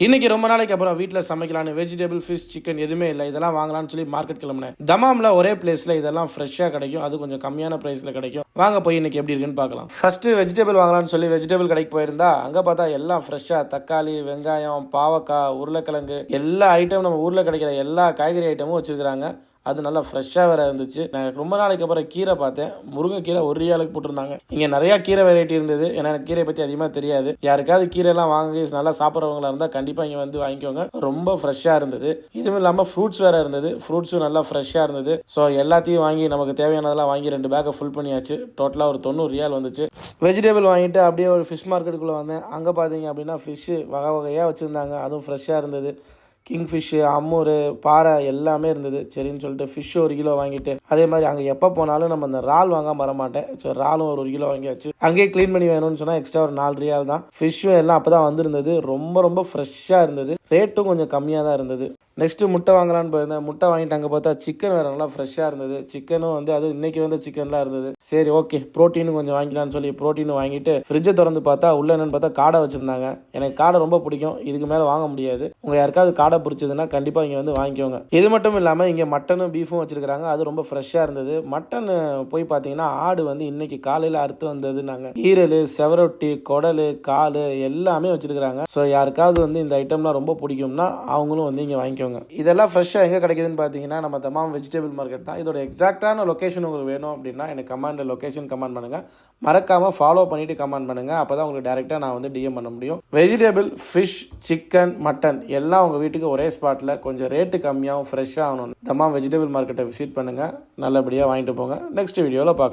இன்னைக்கு ரொம்ப நாளைக்கு அப்புறம் வீட்டில் சமைக்கலான்னு வெஜிடபிள் ஃபிஷ் சிக்கன் எதுவுமே இல்லை, இதெல்லாம் வாங்கலாம்னு சொல்லி மார்க்கெட் கிளம்புனேன். தமாம்ல ஒரே பிளேஸ்ல இதெல்லாம் ஃப்ரெஷ்ஷாக கிடைக்கும், அது கொஞ்சம் கம்மியான பிரைஸ்ல கிடைக்கும். வாங்க போய் இன்னைக்கு எப்படி இருக்குன்னு பார்க்கலாம். ஃபர்ஸ்ட் வெஜிடபிள் வாங்கலாம்னு சொல்லி வெஜிடபிள் கடைக்கு போயிருந்தா அங்கே பார்த்தா எல்லாம் ஃப்ரெஷ்ஷாக தக்காளி, வெங்காயம், பாவக்காய், உருளைக்கிழங்கு எல்லா ஐட்டம் நம்ம ஊரில் கிடைக்கிற எல்லா காய்கறி ஐட்டமும் வச்சிருக்காங்க. அது நல்லா ஃப்ரெஷ்ஷாக வேறு இருந்துச்சு. நான் ரொம்ப நாளைக்கு அப்புறம் கீரை பார்த்தேன். முருங்கைக்கீரை ஒரு ரியாலுக்கு போட்டிருந்தாங்க. இங்கே நிறையா கீரை வெரைட்டி இருந்தது. ஏன்னா எனக்கு கீரை பற்றி அதிகமாக தெரியாது. யாருக்காவது கீரைலாம் வாங்கி நல்லா சாப்பிட்றவங்களா இருந்தால் கண்டிப்பாக இங்கே வந்து வாங்கிக்கோங்க. ரொம்ப ஃப்ரெஷ்ஷாக இருந்தது. இதுவும் இல்லாமல் ஃப்ரூட்ஸ் வேறு இருந்தது. ஃப்ரூட்ஸும் நல்லா ஃப்ரெஷ்ஷாக இருந்தது. ஸோ எல்லாத்தையும் வாங்கி நமக்கு தேவையானதெல்லாம் வாங்கி 2 பேக்கை ஃபுல் பண்ணியாச்சு. டோட்டலாக ஒரு 90 ரியால் வந்துச்சு. வெஜிடபிள் வாங்கிட்டு அப்படியே ஒரு ஃபிஷ் மார்க்கெட்டுக்குள்ளே வந்தேன். அங்கே பார்த்தீங்க அப்படின்னா ஃபிஷ்ஷு வகை வகையாக வச்சுருந்தாங்க. அதுவும் ஃப்ரெஷ்ஷாக இருந்தது. கிங் ஃபிஷ்ஷு, அம்மூர், பாறை எல்லாமே இருந்தது. சரின்னு சொல்லிட்டு ஃபிஷ் 1 கிலோ வாங்கிட்டு, அதே மாதிரி அங்கே எப்போ போனாலும் நம்ம இந்த இறால் வாங்காம வர மாட்டேன். ஸோ இறாலும் ஒரு கிலோ வாங்கியாச்சு. அங்கேயே க்ளீன் பண்ணி வேணும்னு சொன்னால் எக்ஸ்ட்ரா ஒரு 4 ரியால் தான். ஃபிஷ்ஷும் எல்லாம் அப்போ தான் வந்திருந்தது. ரொம்ப ரொம்ப ஃப்ரெஷ்ஷாக இருந்தது. ரேட்டும் கொஞ்சம் கம்மியாக தான் இருந்தது. நெக்ஸ்ட்டு முட்டை வாங்கலான்னு போயிருந்தேன். முட்டை வாங்கிட்டு அங்கே பார்த்தா சிக்கன் வேறு நல்லா ஃப்ரெஷ்ஷாக இருந்தது. சிக்கனும் வந்து அது இன்னைக்கு வந்து சிக்கன்லாம் இருந்தது. சரி ஓகே, ப்ரோட்டீனும் கொஞ்சம் வாங்கிக்கலான்னு சொல்லி ப்ரோட்டீனும் வாங்கிட்டு ஃப்ரிட்ஜை திறந்து பார்த்தா உள்ள என்னன்னு பார்த்தா காடை வச்சுருந்தாங்க. எனக்கு காடை ரொம்ப பிடிக்கும். இதுக்கு மேலே வாங்க முடியாது. உங்கள் யாருக்காவது காடை பிடிச்சதுன்னா கண்டிப்பாக இங்கே வந்து வாங்கிக்கோங்க. இது மட்டும் இல்லாமல் இங்கே மட்டனும் பீஃபும் வச்சிருக்காங்க. அது ரொம்ப ஃப்ரெஷ்ஷாக இருந்தது. மட்டன் போய் பார்த்தீங்கன்னா ஆடு வந்து இன்னைக்கு காலையில் அறுத்து வந்தது. நாங்கள் ஈரல், செவரொட்டி, குடல், கால் எல்லாமே வச்சிருக்காங்க. ஸோ யாருக்காவது வந்து இந்த ஐட்டம்லாம் ரொம்ப பிடிக்கும்னா அவங்களும் வந்து இங்கே வாங்கிக்கோங்க. இதெல்லாம் ஃப்ரெஷ்ஷாக எங்கே கிடைக்குதுன்னு பார்த்தீங்கன்னா நம்ம தமாம் வெஜிடபிள் மார்க்கெட் தான். இதோட எக்ஸாக்டான லொக்கேஷன் உங்களுக்கு வேணும் அப்படின்னா எனக்கு கமெண்டில் லொக்கேஷன் கமெண்ட் பண்ணுங்கள். மறக்காமல் ஃபாலோ பண்ணிவிட்டு கமெண்ட் பண்ணுங்கள். அப்போ தான் உங்களுக்கு டேரெக்டாக நான் வந்து டிஎம் பண்ண முடியும். வெஜிடபிள், ஃபிஷ், சிக்கன், மட்டன் எல்லாம் உங்கள் வீட்டுக்கு ஒரே ஸ்பாட்டில் கொஞ்சம் ரேட்டு கம்மியாகவும் ஃப்ரெஷ்ஷாக ஆகணும். தமாம் வெஜிடபிள் மார்க்கெட்டை விசிட் பண்ணுங்கள். நல்லபடியாக வாங்கிட்டு போங்க. நெக்ஸ்ட் வீடியோவில் பார்க்கலாம்.